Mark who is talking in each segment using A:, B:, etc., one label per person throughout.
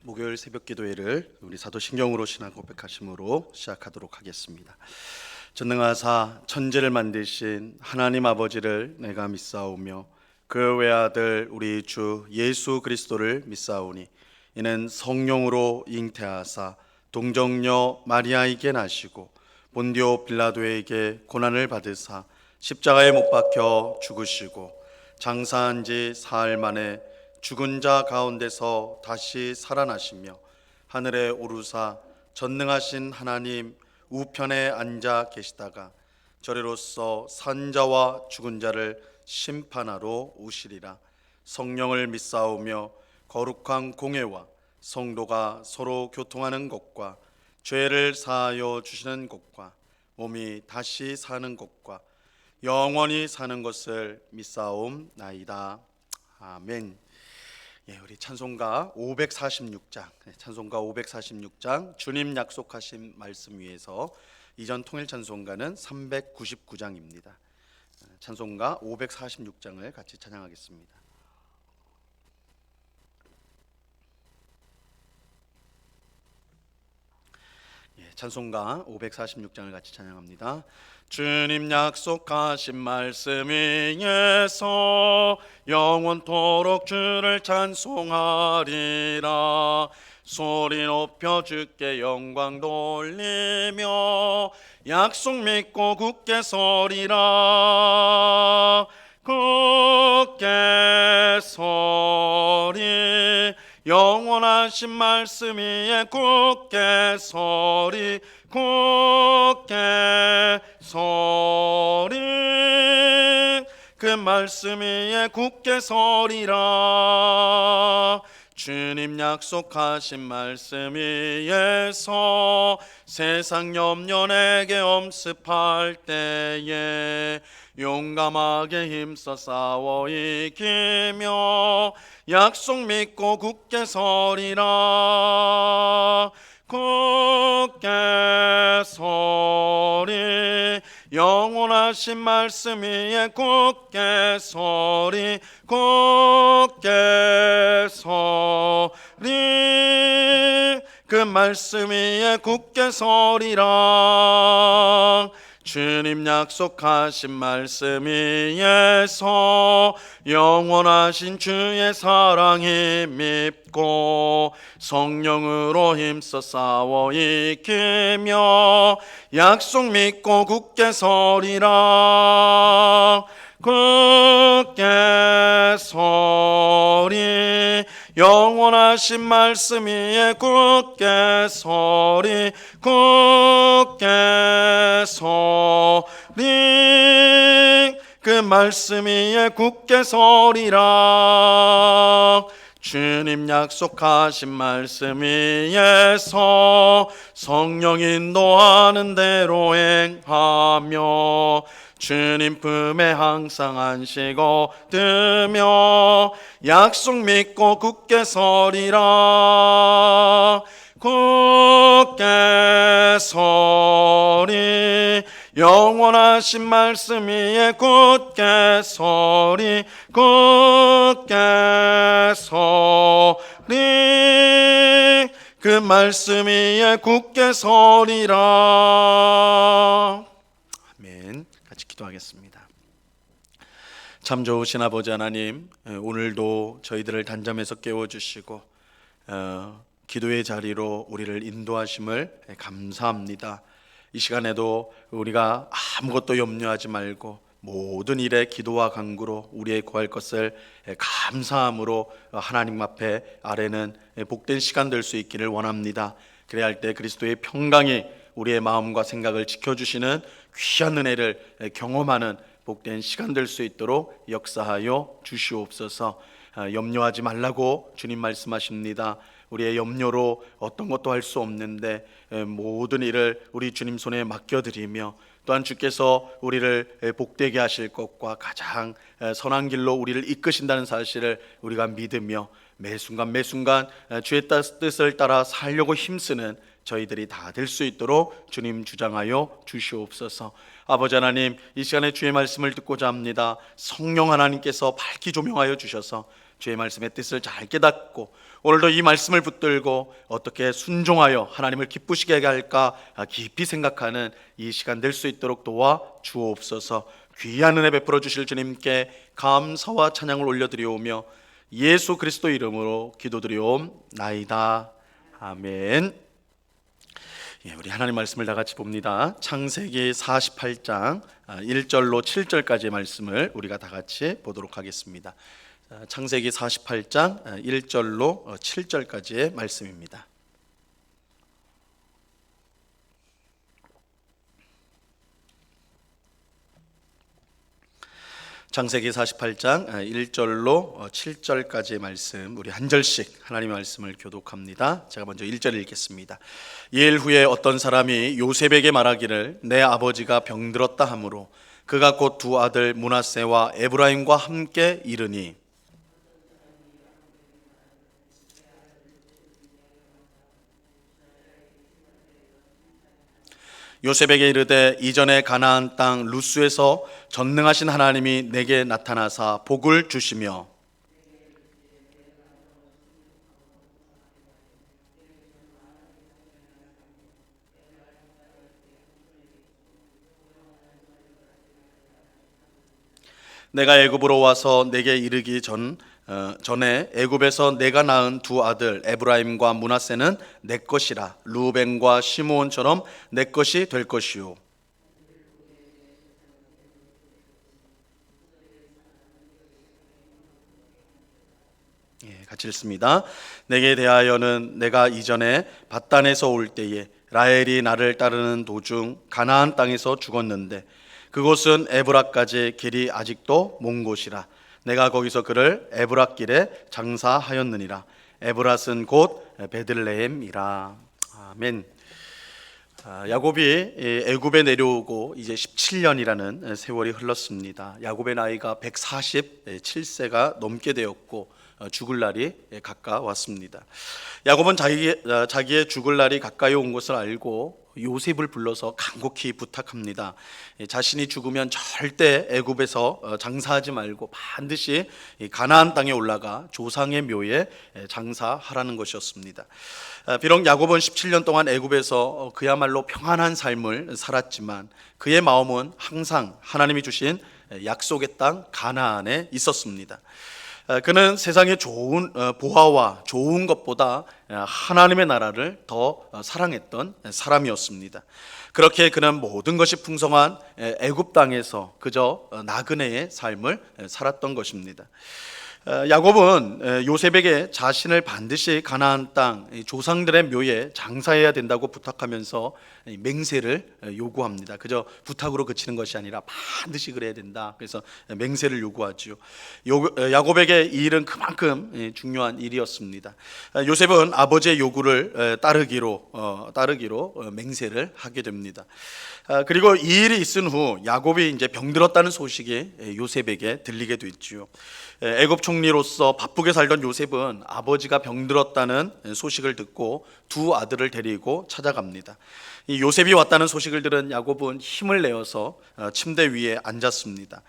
A: 목요일 새벽 기도회를 우리 사도신경으로 신앙 고백하심으로 시작하도록 하겠습니다. 전능하사 천지를 만드신 하나님 아버지를 내가 믿사오며 그 외아들 우리 주 예수 그리스도를 믿사오니 이는 성령으로 잉태하사 동정녀 마리아에게 나시고 본디오 빌라도에게 고난을 받으사 십자가에 못 박혀 죽으시고 장사한 지 사흘 만에 죽은 자 가운데서 다시 살아나시며 하늘에 오르사 전능하신 하나님 우편에 앉아 계시다가 저리로서 산 자와 죽은 자를 심판하러 오시리라. 성령을 믿사오며 거룩한 공회와 성도가 서로 교통하는 것과 죄를 사하여 주시는 것과 몸이 다시 사는 것과 영원히 사는 것을 믿사옵나이다. 아멘. 우리 찬송가 546장, 찬송가 546장 주님 약속하신 말씀 위에서 이전 통일 찬송가는 399장입니다. 찬송가 546장을 같이 찬양하겠습니다. 찬송가 546장을 같이 찬양합니다. 주님 약속하신 말씀 위에서 영원토록 주를 찬송하리라. 소리 높여 주께 영광 돌리며 약속 믿고 굳게 서리라. 굳게 서리 영원하신 말씀 위에 굳게 서리 굳게 서리 그 말씀 위에 굳게 서리라. 주님 약속하신 말씀 위에서 세상 염려 내게 엄습할 때에 용감하게 힘써 싸워 이기며 약속 믿고 굳게 서리라. 굳게 서리 영원하신 말씀 위에 굳게 서리 굳게 서리 그 말씀 위에 굳게 서리라. 주님 약속하신 말씀 위에서 영원하신 주의 사랑이 밉고 성령으로 힘써 싸워 이기며 약속 믿고 굳게 서리라. 굳게 서리 영원하신 말씀 위에 굳게 서리 굳게 서리 그 말씀 위에 굳게 서리라. 주님 약속하신 말씀 위에서 성령 인도하는 대로 행하며 주님 품에 항상 안식 얻으며 약속 믿고 굳게 서리라. 굳게 서리 영원하신 말씀 위에 굳게 서리 굳게 서리 그 말씀 위에 굳게 서리라. 아멘. 같이 기도하겠습니다. 참 좋으신 아버지 하나님, 오늘도 저희들을 단잠에서 깨워주시고 기도의 자리로 우리를 인도하심을 감사합니다. 이 시간에도 우리가 아무것도 염려하지 말고 모든 일에 기도와 간구로 우리의 구할 것을 감사함으로 하나님 앞에 아뢰는 복된 시간 될 수 있기를 원합니다. 그래야 할 때 그리스도의 평강이 우리의 마음과 생각을 지켜주시는 귀한 은혜를 경험하는 복된 시간 될 수 있도록 역사하여 주시옵소서. 염려하지 말라고 주님 말씀하십니다. 우리의 염려로 어떤 것도 할 수 없는데 모든 일을 우리 주님 손에 맡겨드리며 또한 주께서 우리를 복되게 하실 것과 가장 선한 길로 우리를 이끄신다는 사실을 우리가 믿으며 매 순간 주의 뜻을 따라 살려고 힘쓰는 저희들이 다 될 수 있도록 주님 주장하여 주시옵소서. 아버지 하나님, 이 시간에 주의 말씀을 듣고자 합니다. 성령 하나님께서 밝히 조명하여 주셔서 주의 말씀의 뜻을 잘 깨닫고 오늘도 이 말씀을 붙들고 어떻게 순종하여 하나님을 기쁘시게 하게 할까 깊이 생각하는 이 시간 될 수 있도록 도와 주옵소서. 귀한 은혜 베풀어 주실 주님께 감사와 찬양을 올려드리오며 예수 그리스도 이름으로 기도드리옵나이다. 아멘. 우리 하나님 말씀을 다 같이 봅니다. 창세기 48장 1절로 7절까지의 말씀을 우리가 다 같이 보도록 하겠습니다. 창세기 48장 1절로 7절까지의 말씀입니다. 창세기 48장 1절로 7절까지의 말씀, 우리 한 절씩 하나님의 말씀을 교독합니다. 제가 먼저 1절 읽겠습니다. 이일 후에 어떤 사람이 요셉에게 말하기를 내 아버지가 병들었다 하므로 그가 곧 두 아들 므낫세와 에브라임과 함께 이르니 요셉에게 이르되 이전에 가나안 땅 루스에서 전능하신 하나님이 내게 나타나사 복을 주시며 내가 애굽으로 와서 내게 이르기 전에 애굽에서 내가 낳은 두 아들 에브라임과 므낫세는 내 것이라 르우벤과 시므온처럼 내 것이 될 것이요 같이 읽습니다. 내게 대하여는 내가 이전에 밧단에서 올 때에 라헬이 나를 따르는 도중 가나안 땅에서 죽었는데 그곳은 에브라까지 길이 아직도 먼 곳이라 내가 거기서 그를 에브라길에 장사하였느니라. 에브랏은 곧 베들레헴이라. 아멘. 야곱이 애굽에 내려오고 이제 17년이라는 세월이 흘렀습니다. 야곱의 나이가 147세가 넘게 되었고 죽을 날이 가까웠습니다. 야곱은 자기의 죽을 날이 가까이 온 것을 알고 요셉을 불러서 간곡히 부탁합니다. 자신이 죽으면 절대 애굽에서 장사하지 말고 반드시 가나안 땅에 올라가 조상의 묘에 장사하라는 것이었습니다. 비록 야곱은 17년 동안 애굽에서 그야말로 평안한 삶을 살았지만 그의 마음은 항상 하나님이 주신 약속의 땅 가나안에 있었습니다. 그는 세상의 좋은 보화와 좋은 것보다 하나님의 나라를 더 사랑했던 사람이었습니다. 그렇게 그는 모든 것이 풍성한 애굽 땅에서 그저 나그네의 삶을 살았던 것입니다. 야곱은 요셉에게 자신을 반드시 가나안 땅 조상들의 묘에 장사해야 된다고 부탁하면서 맹세를 요구합니다. 그저 부탁으로 그치는 것이 아니라 반드시 그래야 된다. 그래서 맹세를 요구하죠. 야곱에게 이 일은 그만큼 중요한 일이었습니다. 요셉은 아버지의 요구를 따르기로 맹세를 하게 됩니다. 그리고 이 일이 있은 후 야곱이 이제 병들었다는 소식이 요셉에게 들리게 됐죠. 애굽 총리로서 바쁘게 살던 요셉은 아버지가 병들었다는 소식을 듣고 두 아들을 데리고 찾아갑니다. 이 요셉이 왔다는 소식을 들은 야곱은 힘을 내어서 침대 위에 앉았습니다.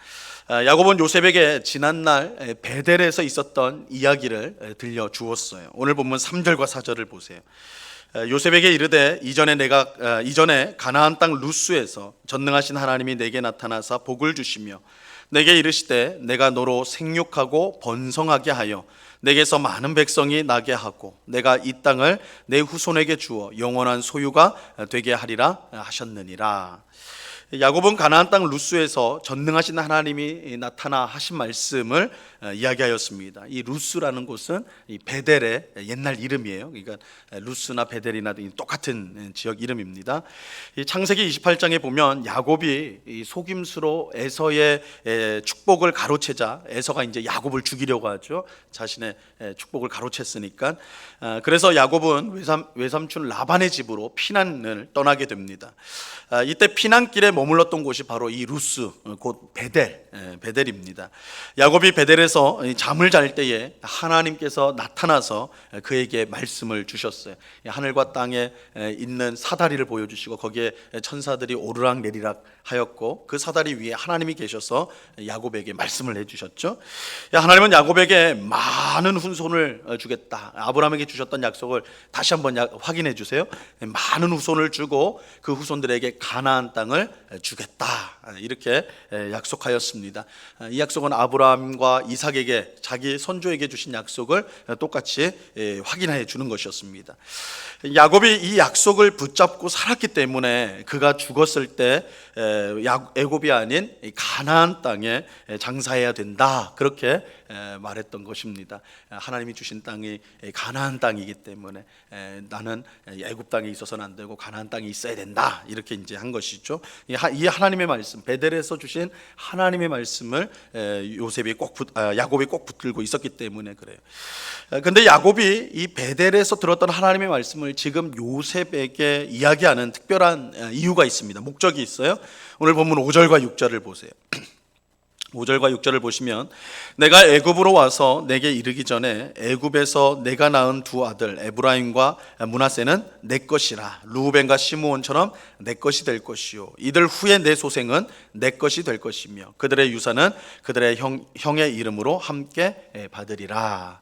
A: 야곱은 요셉에게 지난날 베델에서 있었던 이야기를 들려주었어요. 오늘 본문 3절과 4절을 보세요. 요셉에게 이르되 이전에 가나안 땅 루스에서 전능하신 하나님이 내게 나타나사 복을 주시며 내게 이르시되 내가 너로 생육하고 번성하게 하여 내게서 많은 백성이 나게 하고 내가 이 땅을 내 후손에게 주어 영원한 소유가 되게 하리라 하셨느니라. 야곱은 가나안 땅 루스에서 전능하신 하나님이 나타나 하신 말씀을 이야기하였습니다. 이 루스라는 곳은 이 베델의 옛날 이름이에요. 그러니까 루스나 베델이나 똑같은 지역 이름입니다. 이 창세기 28장에 보면 야곱이 이 속임수로 에서의 축복을 가로채자 에서가 이제 야곱을 죽이려고 하죠. 자신의 축복을 가로챘으니까. 그래서 야곱은 외삼촌 라반의 집으로 피난을 떠나게 됩니다. 이때 피난길에 머물렀던 곳이 바로 이 루스, 곧 베델입니다. 야곱이 베델에서 잠을 잘 때에 하나님께서 나타나서 그에게 말씀을 주셨어요. 하늘과 땅에 있는 사다리를 보여주시고 거기에 천사들이 오르락내리락 하였고 그 사다리 위에 하나님이 계셔서 야곱에게 말씀을 해주셨죠. 하나님은 야곱에게 많은 후손을 주겠다. 아브라함에게 주셨던 약속을 다시 한번 확인해 주세요. 많은 후손을 주고 그 후손들에게 가나안 땅을 주겠다, 이렇게 약속하였습니다. 이 약속은 아브라함과 이삭에게, 자기 선조에게 주신 약속을 똑같이 확인해 주는 것이었습니다. 야곱이 이 약속을 붙잡고 살았기 때문에 그가 죽었을 때 애굽이 아닌 가나안 땅에 장사해야 된다, 그렇게 말했던 것입니다. 하나님이 주신 땅이 가나안 땅이기 때문에 나는 애굽 땅에 있어서는 안 되고 가나안 땅에 있어야 된다, 이렇게 이제 한 것이죠. 이 하나님의 말씀, 베델에서 주신 하나님의 말씀을 야곱이 꼭 붙들고 있었기 때문에 그래요. 근데 야곱이 이 베델에서 들었던 하나님의 말씀을 지금 요셉에게 이야기하는 특별한 이유가 있습니다. 목적이 있어요. 오늘 본문 5절과 6절을 보세요. 5절과 6절을 보시면, 내가 애굽으로 와서 내게 이르기 전에 애굽에서 내가 낳은 두 아들 에브라임과 므낫세는 내 것이라. 루벤과 시므온처럼 내 것이 될 것이요, 이들 후에 내 소생은 내 것이 될 것이며 그들의 유산은 그들의 형의 이름으로 함께 받으리라.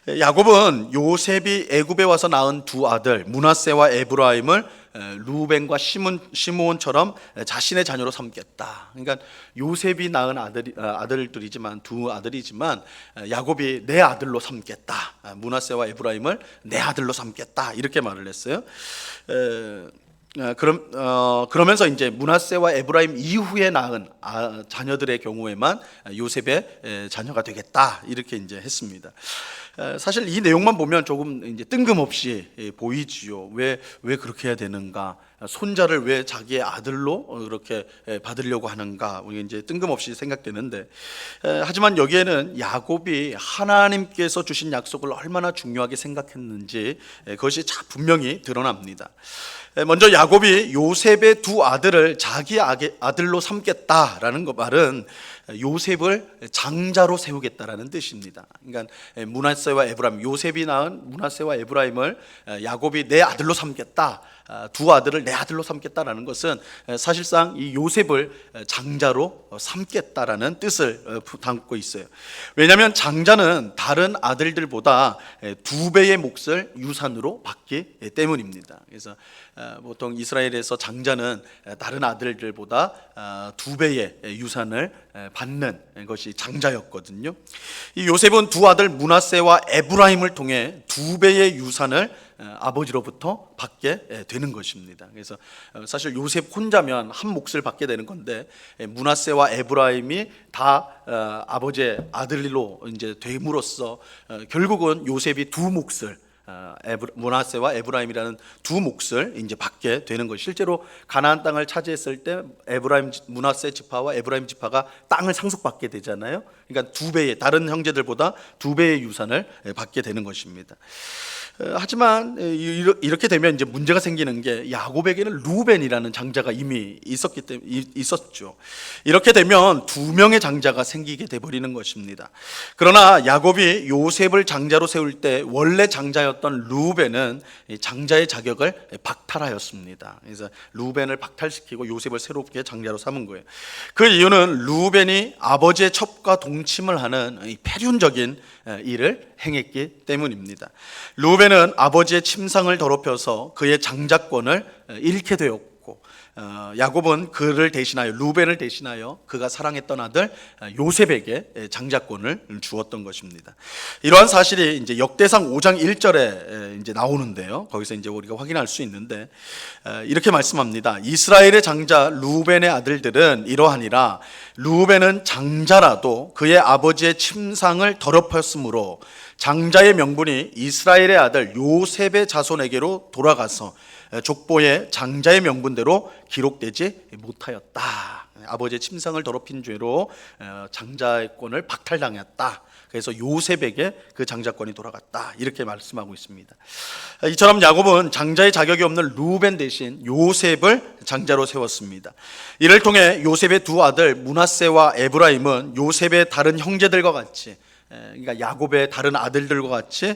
A: 야곱은 요셉이 애굽에 와서 낳은 두 아들 므낫세와 에브라임을 루벤과 시므온처럼 자신의 자녀로 삼겠다. 그러니까 요셉이 낳은 아들들이지만, 두 아들이지만 야곱이 내 아들로 삼겠다. 므낫세와 에브라임을 내 아들로 삼겠다, 이렇게 말을 했어요. 그러면서 이제 므낫세와 에브라임 이후에 낳은 자녀들의 경우에만 요셉의 자녀가 되겠다, 이렇게 이제 했습니다. 사실 이 내용만 보면 조금 이제 뜬금없이 보이지요. 왜 그렇게 해야 되는가? 손자를 왜 자기의 아들로 그렇게 받으려고 하는가? 이제 뜬금없이 생각되는데, 하지만 여기에는 야곱이 하나님께서 주신 약속을 얼마나 중요하게 생각했는지 그것이 분명히 드러납니다. 먼저 야곱이 요셉의 두 아들을 자기 아들로 삼겠다라는 말은 요셉을 장자로 세우겠다라는 뜻입니다. 그러니까 므낫세와 에브라임, 요셉이 낳은 므낫세와 에브라임을 야곱이 내 아들로 삼겠다, 두 아들을 내 아들로 삼겠다라는 것은 사실상 이 요셉을 장자로 삼겠다라는 뜻을 담고 있어요. 왜냐하면 장자는 다른 아들들보다 두 배의 몫을 유산으로 받기 때문입니다. 그래서 보통 이스라엘에서 장자는 다른 아들들보다 두 배의 유산을 받는 것이 장자였거든요. 이 요셉은 두 아들 므낫세와 에브라임을 통해 두 배의 유산을 아버지로부터 받게 되는 것입니다. 그래서 사실 요셉 혼자면 한 몫을 받게 되는 건데, 므낫세와 에브라임이 다 아버지의 아들로 이제 됨으로써 결국은 요셉이 두 몫을, 므낫세와 에브라임이라는 두 몫을 이제 받게 되는 것. 실제로 가나안 땅을 차지했을 때 므낫세 지파와 에브라임 지파가 땅을 상속받게 되잖아요. 그러니까 두 배의, 다른 형제들보다 두 배의 유산을 받게 되는 것입니다. 하지만 이렇게 되면 이제 문제가 생기는 게, 야곱에게는 루벤이라는 장자가 이미 있었죠. 이렇게 되면 두 명의 장자가 생기게 돼 버리는 것입니다. 그러나 야곱이 요셉을 장자로 세울 때 원래 장자였던 루벤은 장자의 자격을 박탈하였습니다. 그래서 루벤을 박탈시키고 요셉을 새롭게 장자로 삼은 거예요. 그 이유는 루벤이 아버지의 첩과 동침을 하는 폐륜적인 일을 행했기 때문입니다. 루벤은 아버지의 침상을 더럽혀서 그의 장자권을 잃게 되었고, 야곱은 그를 대신하여, 루벤을 대신하여 그가 사랑했던 아들 요셉에게 장자권을 주었던 것입니다. 이러한 사실이 이제 역대상 5장 1절에 이제 나오는데요. 거기서 이제 우리가 확인할 수 있는데, 이렇게 말씀합니다. 이스라엘의 장자 루벤의 아들들은 이러하니라. 루벤은 장자라도 그의 아버지의 침상을 더럽혔으므로 장자의 명분이 이스라엘의 아들 요셉의 자손에게로 돌아가서 족보에 장자의 명분대로 기록되지 못하였다. 아버지의 침상을 더럽힌 죄로 장자권을 박탈당했다. 그래서 요셉에게 그 장자권이 돌아갔다. 이렇게 말씀하고 있습니다. 이처럼 야곱은 장자의 자격이 없는 루벤 대신 요셉을 장자로 세웠습니다. 이를 통해 요셉의 두 아들 므낫세와 에브라임은 요셉의 다른 형제들과 같이, 그러니까 야곱의 다른 아들들과 같이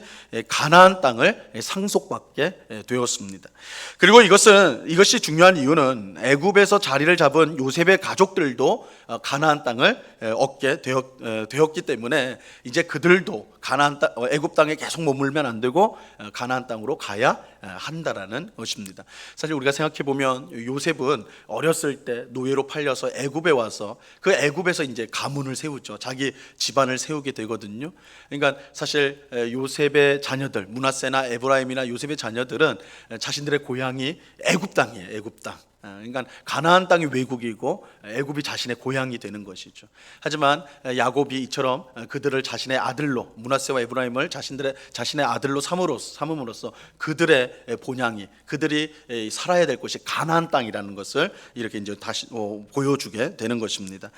A: 가나안 땅을 상속받게 되었습니다. 그리고 이것이 중요한 이유는 애굽에서 자리를 잡은 요셉의 가족들도 가나안 땅을 얻게 되었기 때문에 이제 그들도 가나안 땅, 애굽 땅에 계속 머물면 안 되고 가나안 땅으로 가야 한다라는 것입니다. 사실 우리가 생각해 보면 요셉은 어렸을 때 노예로 팔려서 애굽에 와서 그 애굽에서 이제 가문을 세우죠. 자기 집안을 세우게 되거든요. 그러니까 사실 요셉의 자녀들, 므낫세나 에브라임이나 요셉의 자녀들은 자신들의 고향이 애굽 땅이에요. 애굽 땅. 그러니까 가나안 땅이 외국이고 애굽이 자신의 고향이 되는 것이죠. 하지만 야곱이 이처럼 그들을 자신의 아들로, 므낫세와 에브라임을 자신의 아들로 삼음으로써 그들의 본향이, 그들이 살아야 될 곳이 가나안 땅이라는 것을 이렇게 이제 다시 보여주게 되는 것입니다.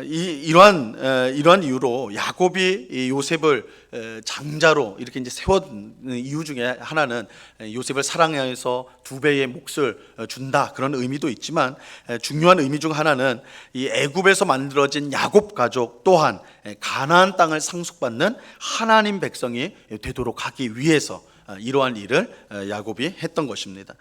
A: 이러한 이유로 야곱이 요셉을 장자로 이렇게 이제 세운 이유 중에 하나는 요셉을 사랑해서 두 배의 몫을 준다, 그런 의미도 있지만 중요한 의미 중 하나는 이 애굽에서 만들어진 야곱 가족 또한 가나안 땅을 상속받는 하나님 백성이 되도록 하기 위해서 이러한 일을 야곱이 했던 것입니다.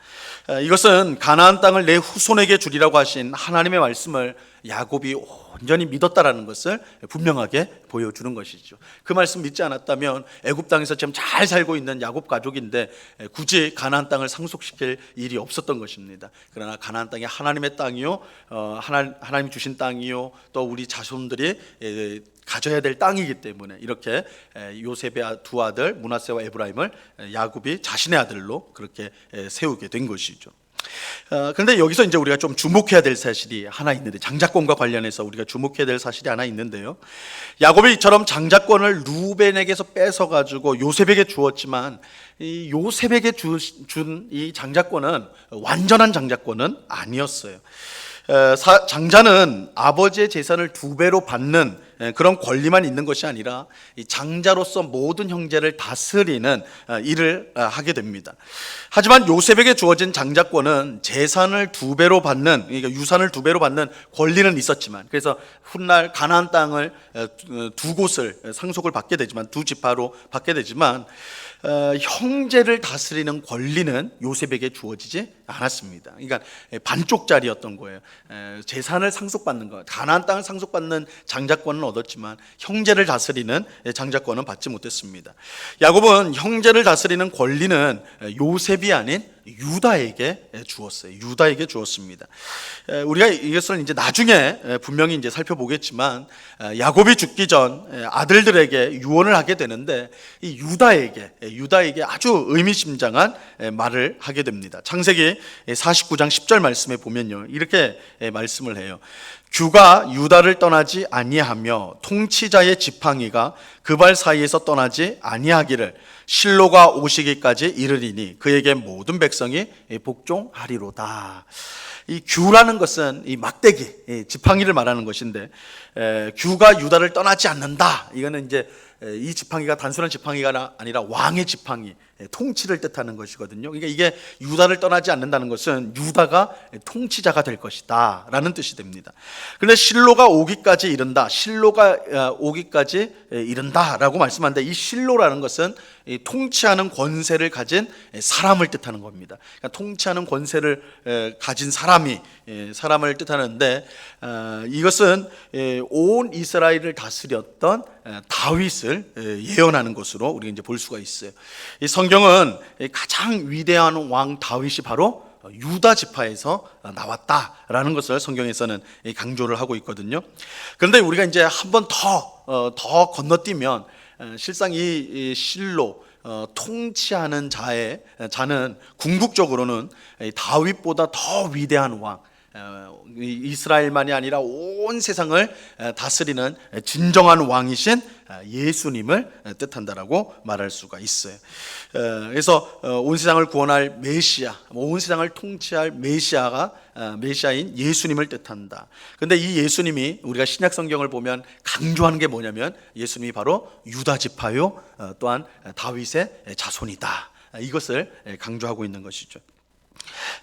A: 이것은 가나안 땅을 내 후손에게 주리라고 하신 하나님의 말씀을 야곱이 온전히 믿었다라는 것을 분명하게 보여주는 것이죠. 그 말씀 믿지 않았다면 애굽 땅에서 지금 잘 살고 있는 야곱 가족인데 굳이 가나안 땅을 상속시킬 일이 없었던 것입니다. 그러나 가나안 땅이 하나님의 땅이요, 하나님 주신 땅이요, 또 우리 자손들이 가져야 될 땅이기 때문에 이렇게 요셉의 두 아들 므낫세와 에브라임을 야곱이 자신의 아들로 그렇게 세우게 된 것이죠. 그런데 여기서 이제 우리가 좀 주목해야 될 사실이 하나 있는데, 장자권과 관련해서 우리가 주목해야 될 사실이 하나 있는데요. 야곱이 이처럼 장자권을 루벤에게서 뺏어 가지고 요셉에게 주었지만 이 요셉에게 준 이 장자권은 완전한 장자권은 아니었어요. 장자는 아버지의 재산을 두 배로 받는 그런 권리만 있는 것이 아니라 이 장자로서 모든 형제를 다스리는 일을 하게 됩니다. 하지만 요셉에게 주어진 장자권은 재산을 두 배로 받는, 그러니까 유산을 두 배로 받는 권리는 있었지만, 그래서 훗날 가나안 땅을 두 곳을 상속을 받게 되지만, 두 지파로 받게 되지만 형제를 다스리는 권리는 요셉에게 주어지지 않았습니다. 그러니까 반쪽짜리였던 거예요. 재산을 상속받는 것, 가나안 땅을 상속받는 장자권은 얻었지만 형제를 다스리는 장자권은 받지 못했습니다. 야곱은 형제를 다스리는 권리는 요셉이 아닌 유다에게 주었어요. 유다에게 주었습니다. 우리가 이것을 이제 나중에 분명히 이제 살펴보겠지만 야곱이 죽기 전 아들들에게 유언을 하게 되는데 이 유다에게 아주 의미심장한 말을 하게 됩니다. 창세기 49장 10절 말씀에 보면요, 이렇게 말씀을 해요. 규가 유다를 떠나지 아니하며 통치자의 지팡이가 그 발 사이에서 떠나지 아니하기를 실로가 오시기까지 이르리니 그에게 모든 백성이 복종하리로다. 이 규라는 것은 이 막대기, 지팡이를 말하는 것인데, 규가 유다를 떠나지 않는다. 이거는 이제 이 지팡이가 단순한 지팡이가 아니라 왕의 지팡이, 통치를 뜻하는 것이거든요. 그러니까 이게 유다를 떠나지 않는다는 것은 유다가 통치자가 될 것이다 라는 뜻이 됩니다. 그런데 실로가 오기까지 이른다, 실로가 오기까지 이른다 라고 말씀하는데, 이 실로라는 것은 통치하는 권세를 가진 사람을 뜻하는 겁니다. 그러니까 통치하는 권세를 가진 사람을 뜻하는데, 이것은 온 이스라엘을 다스렸던 다윗을 예언하는 것으로 우리가 이제 볼 수가 있어요. 이 성경은 가장 위대한 왕 다윗이 바로 유다 지파에서 나왔다라는 것을 성경에서는 강조를 하고 있거든요. 그런데 우리가 이제 한 번 더 건너뛰면 실상 이 실로 통치하는 자는 궁극적으로는 다윗보다 더 위대한 왕, 이스라엘만이 아니라 온 세상을 다스리는 진정한 왕이신 예수님을 뜻한다라고 말할 수가 있어요. 그래서 온 세상을 구원할 메시아, 온 세상을 통치할 메시아가 메시아인 예수님을 뜻한다. 근데 이 예수님이 우리가 신약 성경을 보면 강조하는 게 뭐냐면 예수님이 바로 유다 지파요 또한 다윗의 자손이다. 이것을 강조하고 있는 것이죠.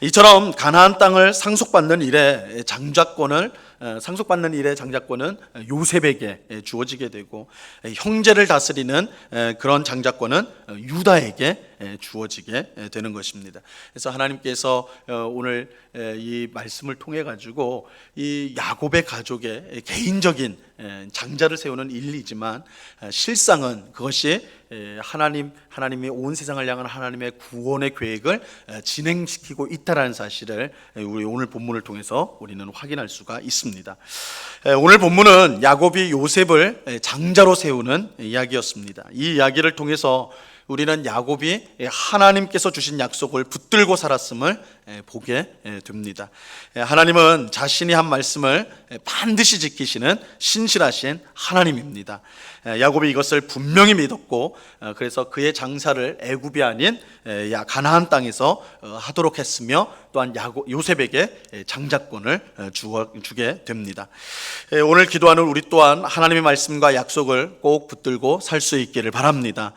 A: 이처럼 가나안 땅을 상속받는 일에 장자권은 요셉에게 주어지게 되고, 형제를 다스리는 그런 장자권은 유다에게 주어지게 되는 것입니다. 그래서 하나님께서 오늘 이 말씀을 통해 가지고 이 야곱의 가족의 개인적인 장자를 세우는 일이지만 실상은 그것이 하나님이 온 세상을 향한 하나님의 구원의 계획을 진행시키고 있다라는 사실을 우리 오늘 본문을 통해서 우리는 확인할 수가 있습니다. 오늘 본문은 야곱이 요셉을 장자로 세우는 이야기였습니다. 이 이야기를 통해서 우리는 야곱이 하나님께서 주신 약속을 붙들고 살았음을 보게 됩니다. 하나님은 자신이 한 말씀을 반드시 지키시는 신실하신 하나님입니다. 야곱이 이것을 분명히 믿었고, 그래서 그의 장사를 애굽이 아닌 가나안 땅에서 하도록 했으며, 또한 요셉에게 장자권을 주게 됩니다. 오늘 기도하는 우리 또한 하나님의 말씀과 약속을 꼭 붙들고 살 수 있기를 바랍니다.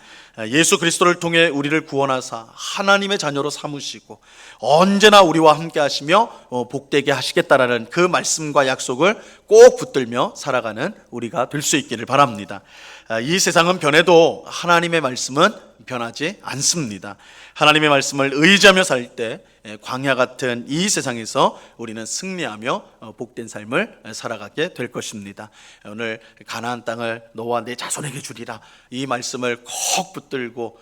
A: 예수 그리스도를 통해 우리를 구원하사 하나님의 자녀로 삼으시고 언제나 우리와 함께 하시며 복되게 하시겠다라는 그 말씀과 약속을 꼭 붙들며 살아가는 우리가 될 수 있기를 바랍니다. 이 세상은 변해도 하나님의 말씀은 변하지 않습니다. 하나님의 말씀을 의지하며 살 때 광야 같은 이 세상에서 우리는 승리하며 복된 삶을 살아가게 될 것입니다. 오늘 가나안 땅을 너와 내 자손에게 주리라, 이 말씀을 꼭 붙들고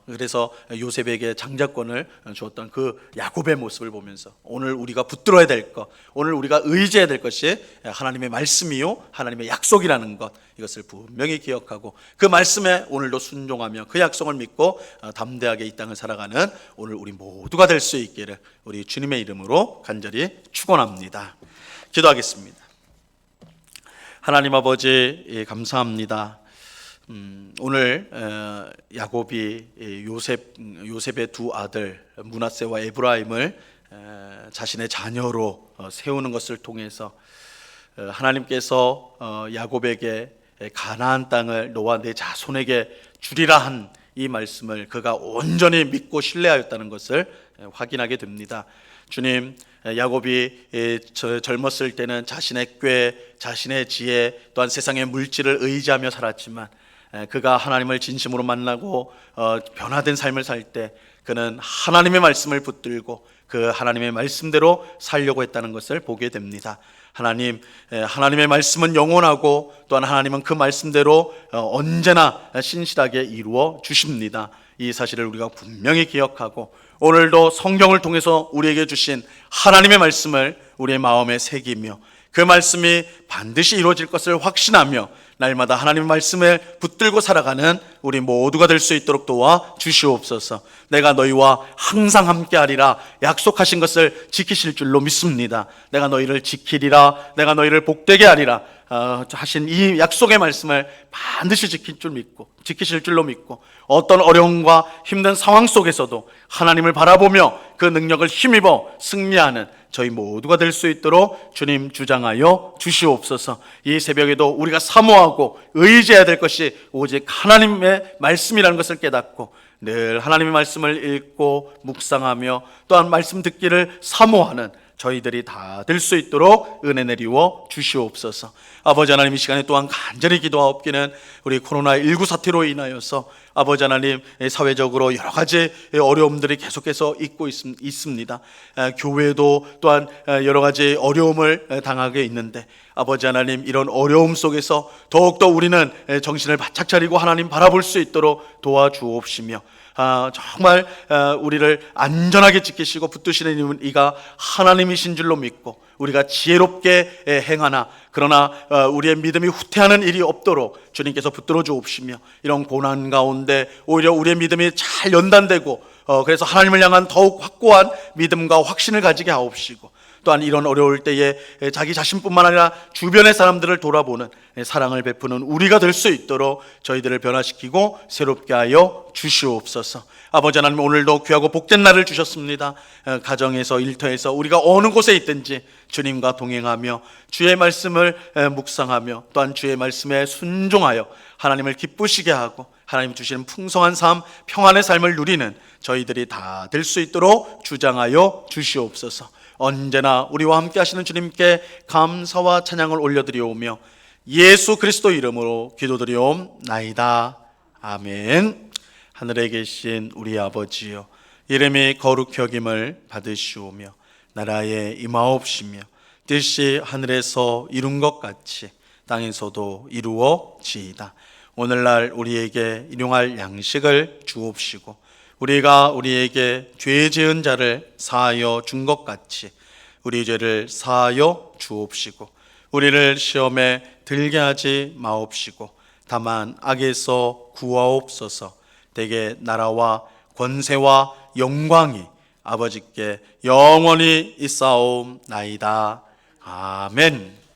A: 그래서 요셉에게 장자권을 주었던 그 야곱의 모습을 보면서 오늘 우리가 붙들어야 될 것, 오늘 우리가 의지해야 될 것이 하나님의 말씀이요 하나님의 약속이라는 것, 이것을 분명히 기억하고 그 말씀에 오늘도 순종하며 그 약속을 믿고 담대하게 이 땅을 살아가는 오늘 우리 모두가 될 수 있기를 우리 주님의 이름으로 간절히 축원합니다. 기도하겠습니다. 하나님 아버지, 감사합니다. 오늘 야곱이 요셉의 두 아들 므낫세와 에브라임을 자신의 자녀로 세우는 것을 통해서 하나님께서 야곱에게 가나안 땅을 너와 내 자손에게 주리라 한 이 말씀을 그가 온전히 믿고 신뢰하였다는 것을 확인하게 됩니다. 주님, 야곱이 젊었을 때는 자신의 꾀, 자신의 지혜, 또한 세상의 물질을 의지하며 살았지만 그가 하나님을 진심으로 만나고 변화된 삶을 살 때 그는 하나님의 말씀을 붙들고 그 하나님의 말씀대로 살려고 했다는 것을 보게 됩니다. 하나님, 하나님의 말씀은 영원하고 또한 하나님은 그 말씀대로 언제나 신실하게 이루어 주십니다. 이 사실을 우리가 분명히 기억하고 오늘도 성경을 통해서 우리에게 주신 하나님의 말씀을 우리의 마음에 새기며 그 말씀이 반드시 이루어질 것을 확신하며 날마다 하나님의 말씀을 붙들고 살아가는 우리 모두가 될 수 있도록 도와 주시옵소서. 내가 너희와 항상 함께하리라 약속하신 것을 지키실 줄로 믿습니다. 내가 너희를 지키리라, 내가 너희를 복되게 하리라 하신 이 약속의 말씀을 반드시 지키실 줄로 믿고 어떤 어려움과 힘든 상황 속에서도 하나님을 바라보며 그 능력을 힘입어 승리하는 저희 모두가 될 수 있도록 주님 주장하여 주시옵소서. 이 새벽에도 우리가 사모하고 의지해야 될 것이 오직 하나님의 말씀이라는 것을 깨닫고 늘 하나님의 말씀을 읽고 묵상하며 또한 말씀 듣기를 사모하는 저희들이 다 될 수 있도록 은혜 내리워 주시옵소서. 아버지 하나님, 이 시간에 또한 간절히 기도하옵기는 우리 코로나19 사태로 인하여서 아버지 하나님, 사회적으로 여러 가지 어려움들이 계속해서 있습니다. 교회도 또한 여러 가지 어려움을 당하게 있는데 아버지 하나님, 이런 어려움 속에서 더욱더 우리는 정신을 바짝 차리고 하나님 바라볼 수 있도록 도와주옵시며 정말 우리를 안전하게 지키시고 붙드시는 이가 하나님이신 줄로 믿고 우리가 지혜롭게 행하나 그러나 우리의 믿음이 후퇴하는 일이 없도록 주님께서 붙들어 주옵시며 이런 고난 가운데 오히려 우리의 믿음이 잘 연단되고 그래서 하나님을 향한 더욱 확고한 믿음과 확신을 가지게 하옵시고 또한 이런 어려울 때에 자기 자신뿐만 아니라 주변의 사람들을 돌아보는 사랑을 베푸는 우리가 될 수 있도록 저희들을 변화시키고 새롭게 하여 주시옵소서. 아버지 하나님, 오늘도 귀하고 복된 날을 주셨습니다. 가정에서 일터에서 우리가 어느 곳에 있든지 주님과 동행하며 주의 말씀을 묵상하며 또한 주의 말씀에 순종하여 하나님을 기쁘시게 하고 하나님 주시는 풍성한 삶, 평안의 삶을 누리는 저희들이 다 될 수 있도록 주장하여 주시옵소서. 언제나 우리와 함께 하시는 주님께 감사와 찬양을 올려드리오며 예수 그리스도 이름으로 기도드리옵나이다. 아멘. 하늘에 계신 우리 아버지여, 이름이 거룩히 여김을 받으시오며 나라에 임하옵시며 뜻이 하늘에서 이룬 것 같이 땅에서도 이루어지이다. 오늘날 우리에게 일용할 양식을 주옵시고 우리가 우리에게 죄 지은 자를 사하여 준 것 같이 우리 죄를 사하여 주옵시고 우리를 시험에 들게 하지 마옵시고 다만 악에서 구하옵소서. 대개 나라와 권세와 영광이 아버지께 영원히 있사옵나이다. 아멘.